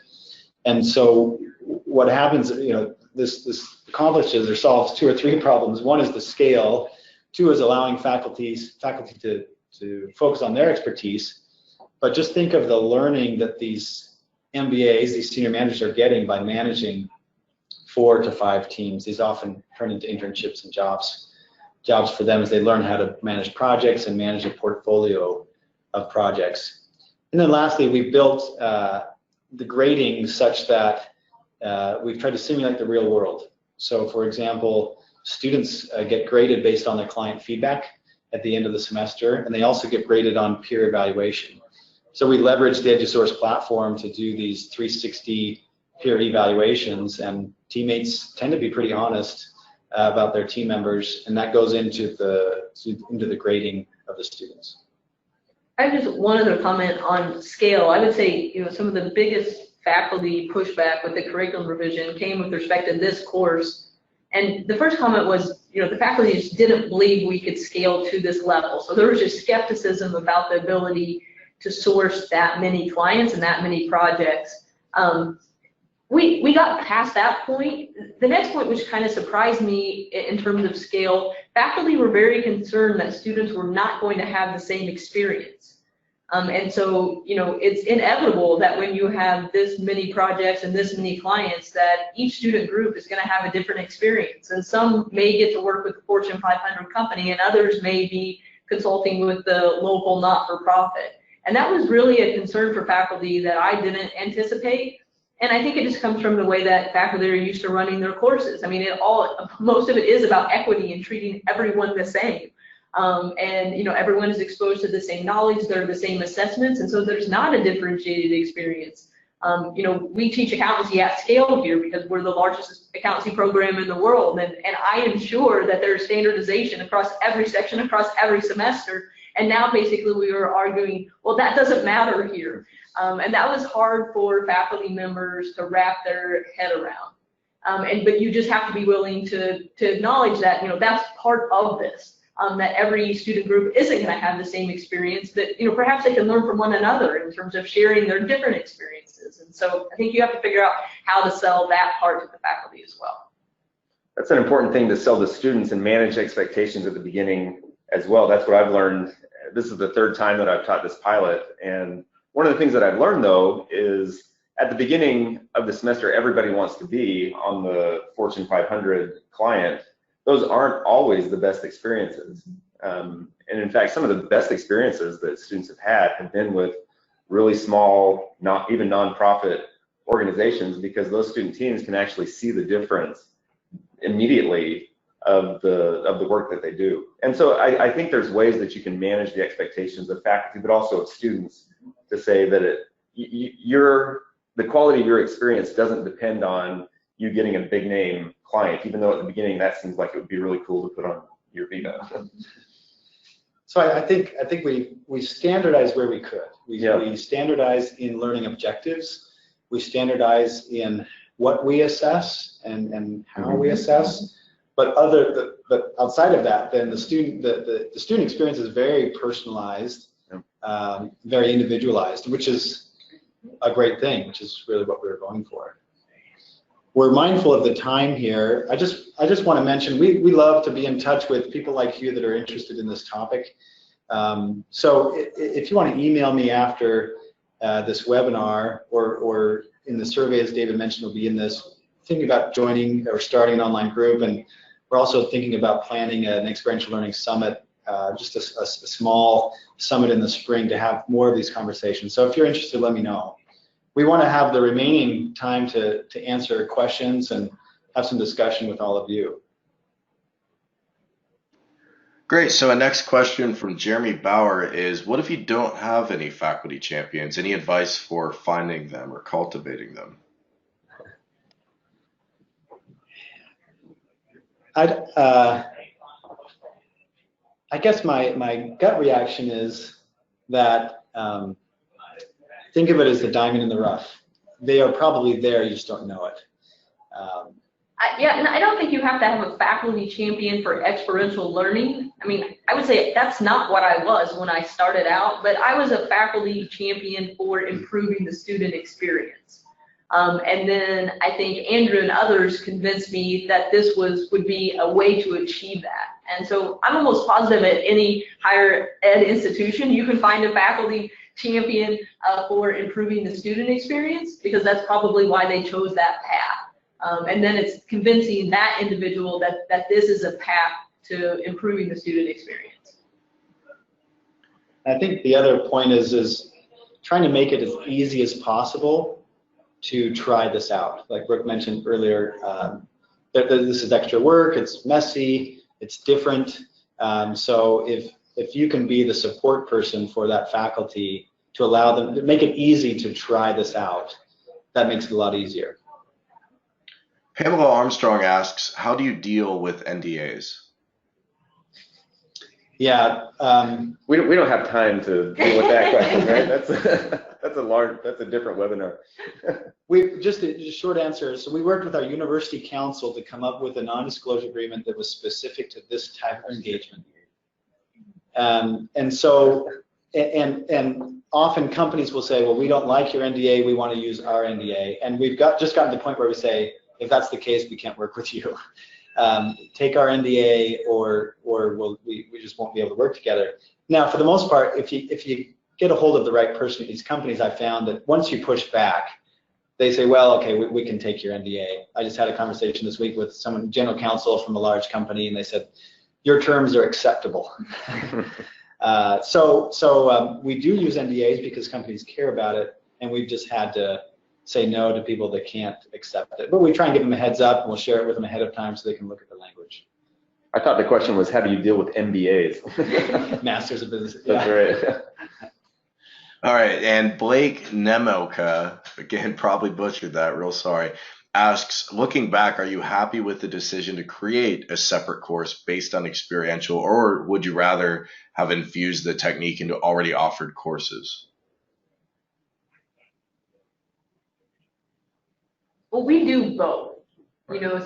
B: And so what happens, this accomplishes or solves 2 or 3 problems. One is the scale. 2 is allowing faculty to focus on their expertise. But just think of the learning that these MBAs, these senior managers, are getting by managing 4 to 5 teams. These often turn into internships and jobs for them as they learn how to manage projects and manage a portfolio of projects. And then lastly, we've built the grading such that we've tried to simulate the real world. So for example, students get graded based on their client feedback at the end of the semester, and they also get graded on peer evaluation. So we leverage the EduSourced platform to do these 360 peer evaluations, and teammates tend to be pretty honest about their team members, and that goes into the grading of the students.
C: I have just one other comment on scale. I would say, some of the biggest faculty pushback with the curriculum revision came with respect to this course. And the first comment was, the faculty just didn't believe we could scale to this level. So there was just skepticism about the ability to source that many clients and that many projects. We got past that point. The next point, which kind of surprised me in terms of scale, faculty were very concerned that students were not going to have the same experience. And so, it's inevitable that when you have this many projects and this many clients, that each student group is going to have a different experience. And some may get to work with the Fortune 500 company, and others may be consulting with the local not-for-profit. And that was really a concern for faculty that I didn't anticipate. And I think it just comes from the way that faculty are used to running their courses. I mean, most of it is about equity and treating everyone the same. And everyone is exposed to the same knowledge, there are the same assessments, and so there's not a differentiated experience. We teach accountancy at scale here because we're the largest accountancy program in the world, and I am sure that there's standardization across every section, across every semester, and now basically we are arguing, well, that doesn't matter here. And that was hard for faculty members to wrap their head around. But you just have to be willing to acknowledge that, that's part of this. That every student group isn't going to have the same experience, that perhaps they can learn from one another in terms of sharing their different experiences. And so I think you have to figure out how to sell that part to the faculty as well.
D: That's an important thing to sell to students and manage expectations at the beginning as well. That's what I've learned. This is the third time that I've taught this pilot, and one of the things that I've learned though is at the beginning of the semester everybody wants to be on the Fortune 500 client. Those aren't always the best experiences. And in fact, some of the best experiences that students have been with really small, not even nonprofit organizations, because those student teams can actually see the difference immediately of the work that they do. And so I think there's ways that you can manage the expectations of faculty, but also of students, to say that the quality of your experience doesn't depend on you getting a big name client, even though at the beginning that seems like it would be really cool to put on your Vita.
B: So I think we standardize where we could. We standardize in learning objectives. We standardize in what we assess and how we assess. But outside of that, then the student experience is very personalized, very individualized, which is a great thing, which is really what we were going for. We're mindful of the time here. I just want to mention we love to be in touch with people like you that are interested in this topic. So if you want to email me after this webinar, or in the survey, as David mentioned, will be in this, thinking about joining or starting an online group, and we're also thinking about planning an experiential learning summit, just a small summit in the spring to have more of these conversations. So if you're interested, let me know. We want to have the remaining time to answer questions and have some discussion with all of you.
A: Great. So a next question from Jeremy Bauer is, what if you don't have any faculty champions? Any advice for finding them or cultivating them?
B: I guess my gut reaction is that think of it as the diamond in the rough. They are probably there, you just don't know it.
C: Yeah, and I don't think you have to have a faculty champion for experiential learning. I mean, I would say that's not what I was when I started out, but I was a faculty champion for improving the student experience. And then I think Andrew and others convinced me that this would be a way to achieve that. And so I'm almost positive at any higher ed institution you can find a faculty champion for improving the student experience, because that's probably why they chose that path. And then it's convincing that individual that this is a path to improving the student experience.
B: I think the other point is trying to make it as easy as possible to try this out. Like Brooke mentioned earlier, this is extra work, it's messy, it's different. So if you can be the support person for that faculty to allow them, to make it easy to try this out, that makes it a lot easier.
A: Pamela Armstrong asks, how do you deal with NDAs?
B: Yeah.
D: We don't have time to deal with that question, right? That's a different webinar.
B: Just a short answer. So we worked with our university council to come up with a non-disclosure agreement that was specific to this type of engagement. And often companies will say, well, we don't like your NDA, we want to use our NDA. And we've just gotten to the point where we say, if that's the case, we can't work with you. Take our NDA, or we just won't be able to work together. Now, for the most part, if you get a hold of the right person at these companies, I found that once you push back, they say, well, okay, we can take your NDA. I just had a conversation this week with someone, general counsel from a large company, and they said, your terms are acceptable. So we do use NDAs because companies care about it, and we've just had to say no to people that can't accept it. But we try and give them a heads up, and we'll share it with them ahead of time so they can look at the language.
D: I thought the question was, how do you deal with MBAs?
B: Masters of Business.
D: That's right.
A: All right, and Blake Nemelka, again, probably butchered that, real sorry, asks, looking back, are you happy with the decision to create a separate course based on experiential, or would you rather have infused the technique into already offered courses?
C: Well, we do both,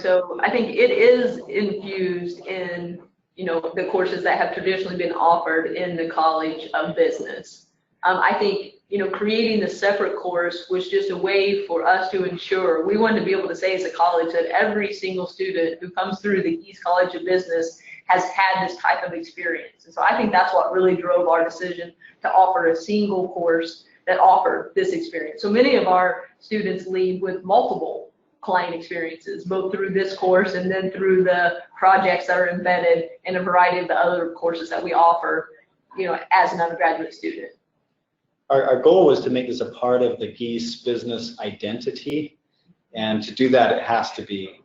C: so I think it is infused in, the courses that have traditionally been offered in the College of Business. I think, creating the separate course was just a way for us to ensure we wanted to be able to say as a college that every single student who comes through the Gies College of Business has had this type of experience. And so I think that's what really drove our decision to offer a single course that offered this experience. So many of our students leave with multiple client experiences, both through this course and then through the projects that are embedded in a variety of the other courses that we offer, as an undergraduate student.
B: Our goal was to make this a part of the Gies business identity, and to do that, it has to be,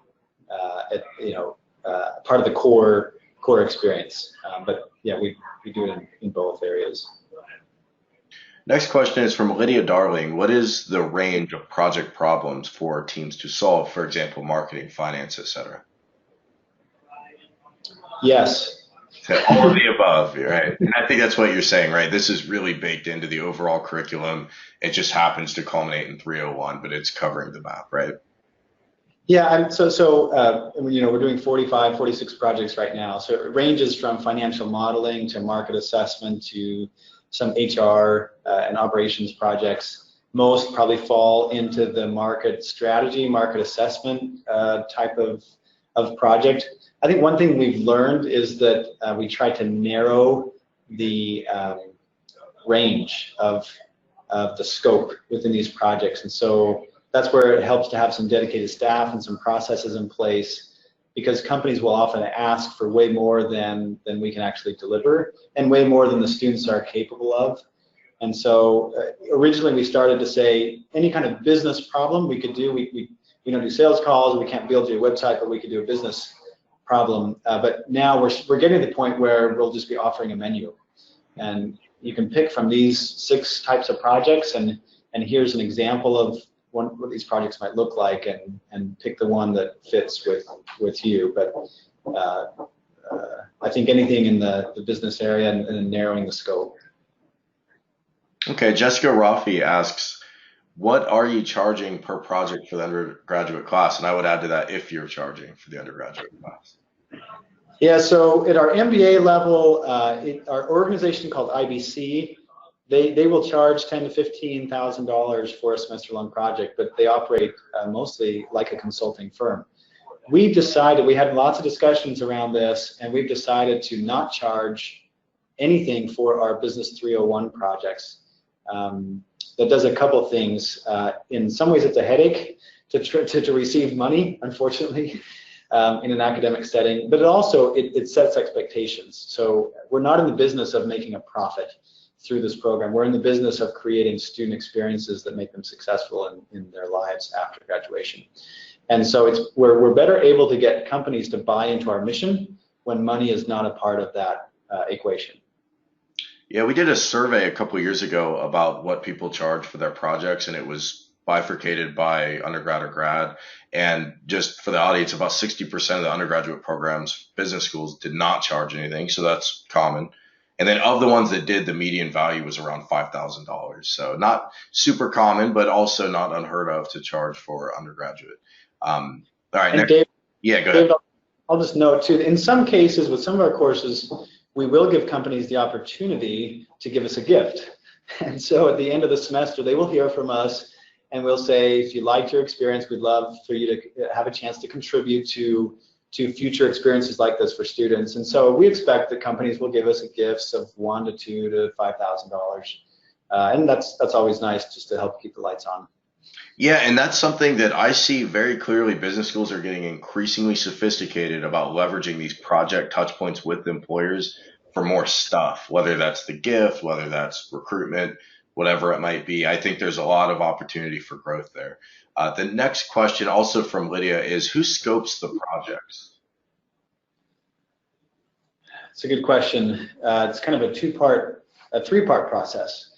B: part of the core experience. But yeah, we do it in both areas.
A: Next question is from Lydia Darling. What is the range of project problems for teams to solve? For example, marketing, finance, etc.
B: Yes.
A: So all of the above, right? And I think that's what you're saying, right? This is really baked into the overall curriculum. It just happens to culminate in 301, but it's covering the map, right?
B: Yeah, we're doing 45, 46 projects right now. So it ranges from financial modeling to market assessment to some HR and operations projects. Most probably fall into the market strategy, market assessment type of project. I think one thing we've learned is that we try to narrow the range of the scope within these projects. And so that's where it helps to have some dedicated staff and some processes in place, because companies will often ask for way more than we can actually deliver, and way more than the students are capable of. And so originally we started to say any kind of business problem we could do. We don't do sales calls, we can't build you a website, but we could do a business problem. But now we're getting to the point where we'll just be offering a menu, and you can pick from these 6 types of projects, and here's an example of what these projects might look like, and pick the one that fits with you. But I think anything in the business area and narrowing the scope.
A: Okay, Jessica Rafi asks, what are you charging per project for the undergraduate class? And I would add to that, if you're charging for the undergraduate class.
B: Yeah, so at our MBA level, our organization called IBC, they will charge $10,000 to $15,000 for a semester-long project, but they operate mostly like a consulting firm. We've decided, we had lots of discussions around this, and we've decided to not charge anything for our Business 301 projects. That does a couple of things. In some ways, it's a headache to receive money, unfortunately, in an academic setting, but it sets expectations. So we're not in the business of making a profit through this program. We're in the business of creating student experiences that make them successful in their lives after graduation. And so we're better able to get companies to buy into our mission when money is not a part of that equation.
A: Yeah, we did a survey a couple of years ago about what people charge for their projects, and it was bifurcated by undergrad or grad. And just for the audience, about 60% of the undergraduate programs, business schools, did not charge anything, so that's common. And then of the ones that did, the median value was around $5,000. So not super common, but also not unheard of to charge for undergraduate. All right, next.
B: Dave,
A: yeah, go ahead.
B: Dave, I'll just note too, in some cases with some of our courses, we will give companies the opportunity to give us a gift. And so at the end of the semester, they will hear from us, and we'll say, if you liked your experience, we'd love for you to have a chance to contribute to future experiences like this for students. And so we expect that companies will give us gifts of $1,000 to $2,000 to $5,000. And that's always nice, just to help keep the lights on.
A: Yeah, and that's something that I see very clearly. Business schools are getting increasingly sophisticated about leveraging these project touch points with employers for more stuff, whether that's the gift, whether that's recruitment, whatever it might be. I think there's a lot of opportunity for growth there. The next question, also from Lydia, is who scopes the projects?
B: It's a good question. It's kind of a three-part process.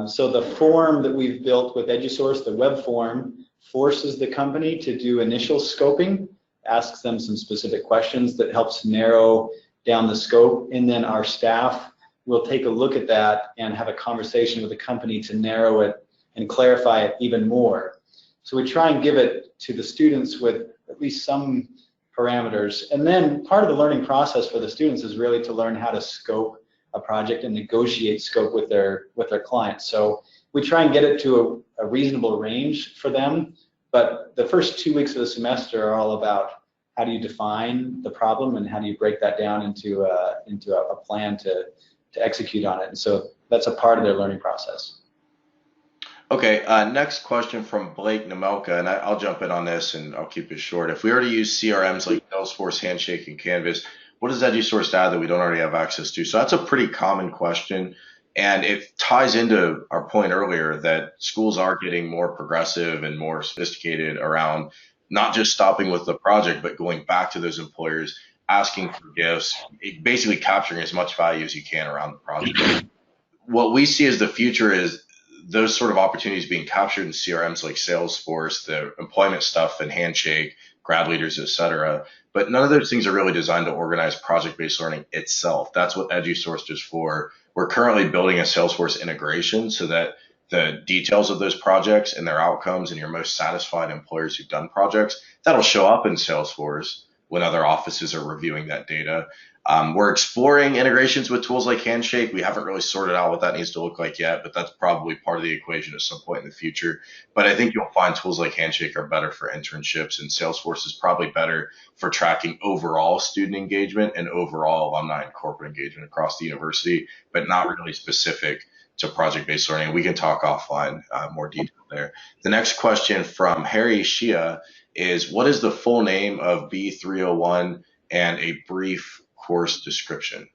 B: So the form that we've built with EduSourced, the web form, forces the company to do initial scoping, asks them some specific questions that helps narrow down the scope, and then our staff will take a look at that and have a conversation with the company to narrow it and clarify it even more. So we try and give it to the students with at least some parameters. And then part of the learning process for the students is really to learn how to scope a project and negotiate scope with their clients. So we try and get it to a reasonable range for them, but the first 2 weeks of the semester are all about how do you define the problem and how do you break that down into a plan to execute on it. And so that's a part of their learning process.
A: Okay, next question from Blake Namelka, and I'll jump in on this and I'll keep it short. If we already use CRMs like Salesforce, Handshake, and Canvas, what does EduSourced add that we don't already have access to? So that's a pretty common question, and it ties into our point earlier that schools are getting more progressive and more sophisticated around not just stopping with the project, but going back to those employers, asking for gifts, basically capturing as much value as you can around the project. What we see as the future is those sort of opportunities being captured in CRMs like Salesforce, the employment stuff and Handshake, grad leaders, et cetera. But none of those things are really designed to organize project-based learning itself. That's what EduSourced is for. We're currently building a Salesforce integration so that the details of those projects and their outcomes and your most satisfied employers who've done projects, that'll show up in Salesforce when other offices are reviewing that data. We're exploring integrations with tools like Handshake. We haven't really sorted out what that needs to look like yet, but that's probably part of the equation at some point in the future. But I think you'll find tools like Handshake are better for internships, and Salesforce is probably better for tracking overall student engagement and overall alumni and corporate engagement across the university, but not really specific to project-based learning. We can talk offline more detail there. The next question from Harry Shia is, what is the full name of B301 and a brief course description?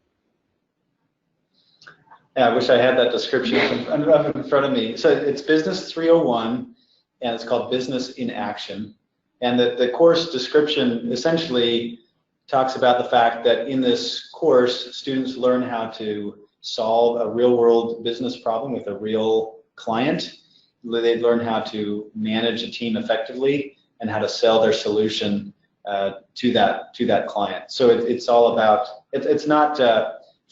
B: Yeah, I wish I had that description up in front of me. So it's Business 301, and it's called Business in Action. And the course description essentially talks about the fact that in this course, students learn how to solve a real-world business problem with a real client. They learn how to manage a team effectively and how to sell their solution to that client. So it's all about, it's not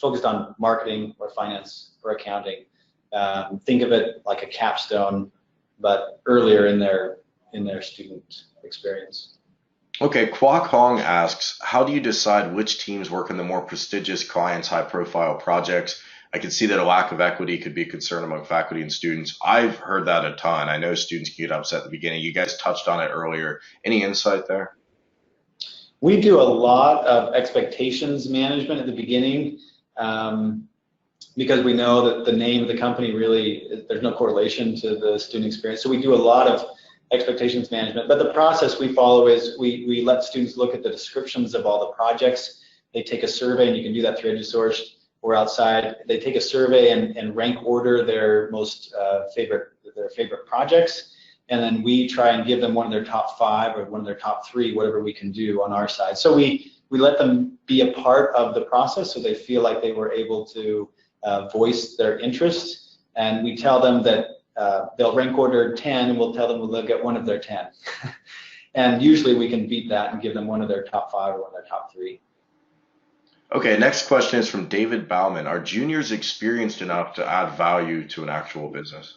B: focused on marketing or finance or accounting. Think of it like a capstone, but earlier in their student experience.
A: Okay, Kwok Hong asks, how do you decide which teams work in the more prestigious clients, high-profile projects? I can see that a lack of equity could be a concern among faculty and students. I've heard that a ton. I know students can get upset at the beginning. You guys touched on it earlier. Any insight there?
B: We do a lot of expectations management at the beginning because we know that the name of the company really, there's no correlation to the student experience. So we do a lot of expectations management. But the process we follow is we let students look at the descriptions of all the projects. They take a survey, and you can do that through EduSourced or outside. They take a survey and rank order their most favorite projects. And then we try and give them one of their top 5 or one of their top 3, whatever we can do on our side. So we let them be a part of the process so they feel like they were able to voice their interest. And we tell them that they'll rank order 10, and we'll tell them they'll get one of their 10. And usually we can beat that and give them one of their top 5 or one of their top 3.
A: Okay, next question is from David Bauman. Are juniors experienced enough to add value to an actual business?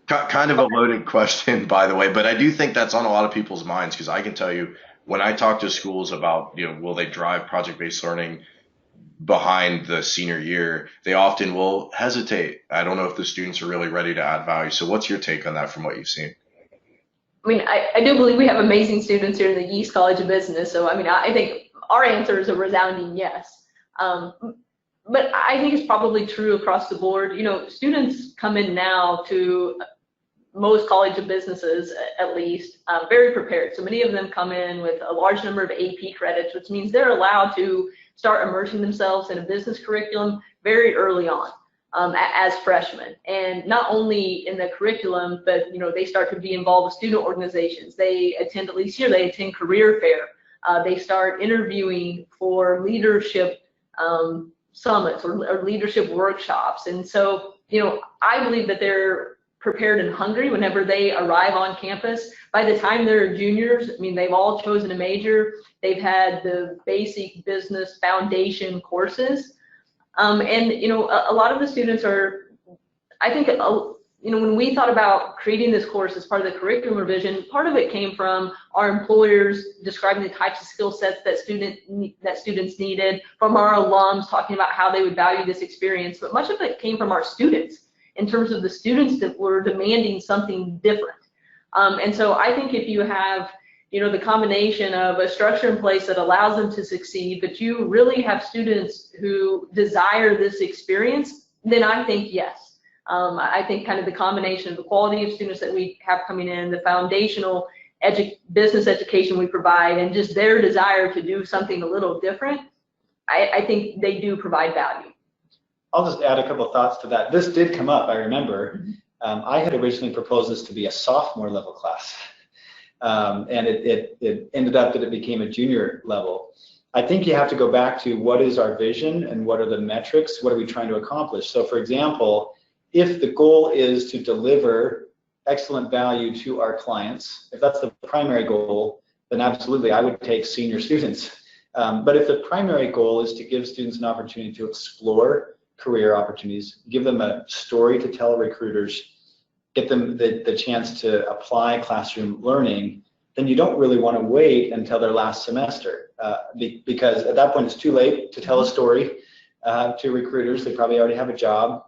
A: Kind of a loaded question, by the way, but I do think that's on a lot of people's minds, because I can tell you when I talk to schools about, will they drive project-based learning behind the senior year, they often will hesitate. I don't know if the students are really ready to add value. So what's your take on that from what you've seen?
C: I mean, I do believe we have amazing students here in the Gies College of Business. So, I mean, I think our answer is a resounding yes. But I think it's probably true across the board. Students come in now to most college of businesses, at least, very prepared. So many of them come in with a large number of AP credits, which means they're allowed to start immersing themselves in a business curriculum very early on, as freshmen. And not only in the curriculum, but they start to be involved with student organizations. They attend, at least here, they attend career fair. They start interviewing for leadership summits or leadership workshops. And so, I believe that they're prepared and hungry whenever they arrive on campus. By the time they're juniors, they've all chosen a major. They've had the basic business foundation courses. And, a lot of the students are, I think, when we thought about creating this course as part of the curriculum revision, part of it came from our employers describing the types of skill sets that students needed, from our alums talking about how they would value this experience, but much of it came from our students in terms of the students that were demanding something different. And so I think if you have the combination of a structure in place that allows them to succeed, but you really have students who desire this experience, then I think yes. I think kind of the combination of the quality of students that we have coming in, the foundational business education we provide, and just their desire to do something a little different, I think they do provide value.
B: I'll just add a couple of thoughts to that. This did come up, I remember. I had originally proposed this to be a sophomore level class. And it ended up that it became a junior level. I think you have to go back to what is our vision and what are the metrics, what are we trying to accomplish? So for example, if the goal is to deliver excellent value to our clients, if that's the primary goal, then absolutely I would take senior students. But if the primary goal is to give students an opportunity to explore career opportunities, give them a story to tell recruiters, get them the chance to apply classroom learning, then you don't really want to wait until their last semester, because at that point it's too late to tell a story to recruiters. They probably already have a job.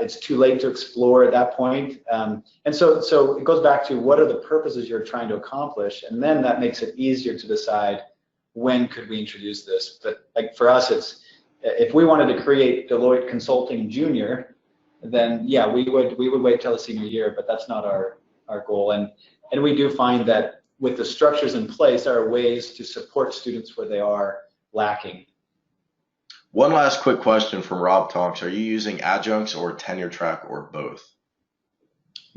B: It's too late to explore at that point. And so it goes back to what are the purposes you're trying to accomplish, and then that makes it easier to decide when could we introduce this. But like for us, it's if we wanted to create Deloitte Consulting Junior, then yeah, we would wait till the senior year, but that's not our goal. And we do find that with the structures in place, there are ways to support students where they are lacking.
A: One last quick question from Rob Tonks. Are you using adjuncts or tenure track or both?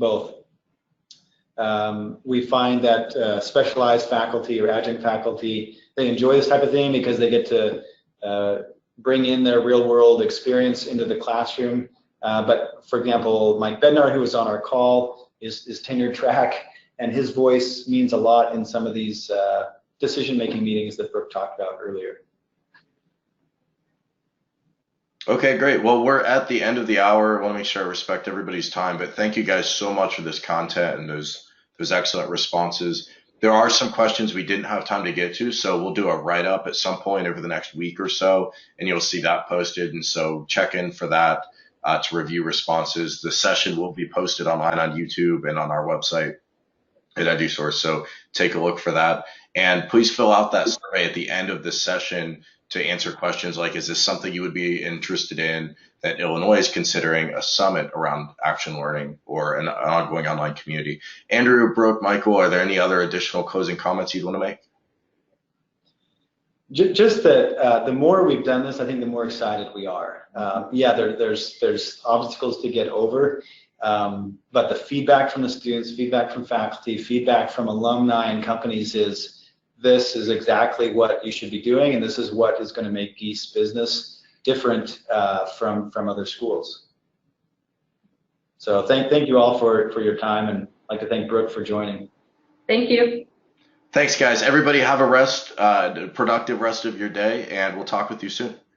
B: Both. We find that specialized faculty or adjunct faculty, they enjoy this type of thing because they get to bring in their real world experience into the classroom. But for example, Mike Bednar, who was on our call, is tenure track, and his voice means a lot in some of these decision-making meetings that Brooke talked about earlier.
A: Okay, great. Well, we're at the end of the hour. I want to make sure I respect everybody's time, but thank you guys so much for this content and those excellent responses. There are some questions we didn't have time to get to, so we'll do a write-up at some point over the next week or so, and you'll see that posted. And so check in for that to review responses. The session will be posted online on YouTube and on our website at EduSourced, so take a look for that. And please fill out that survey at the end of the session to answer questions like, is this something you would be interested in, that Illinois is considering a summit around action learning or an ongoing online community? Andrew, Brooke, Michael, are there any other additional closing comments you'd want to make?
B: Just that the more we've done this, I think the more excited we are. Yeah, there's obstacles to get over, but the feedback from the students, feedback from faculty, feedback from alumni and companies is, this is exactly what you should be doing, and this is what is going to make Gies business different from other schools. So thank you all for your time, and I'd like to thank Brooke for joining.
C: Thank you.
A: Thanks, guys. Everybody have a productive rest of your day, and we'll talk with you soon.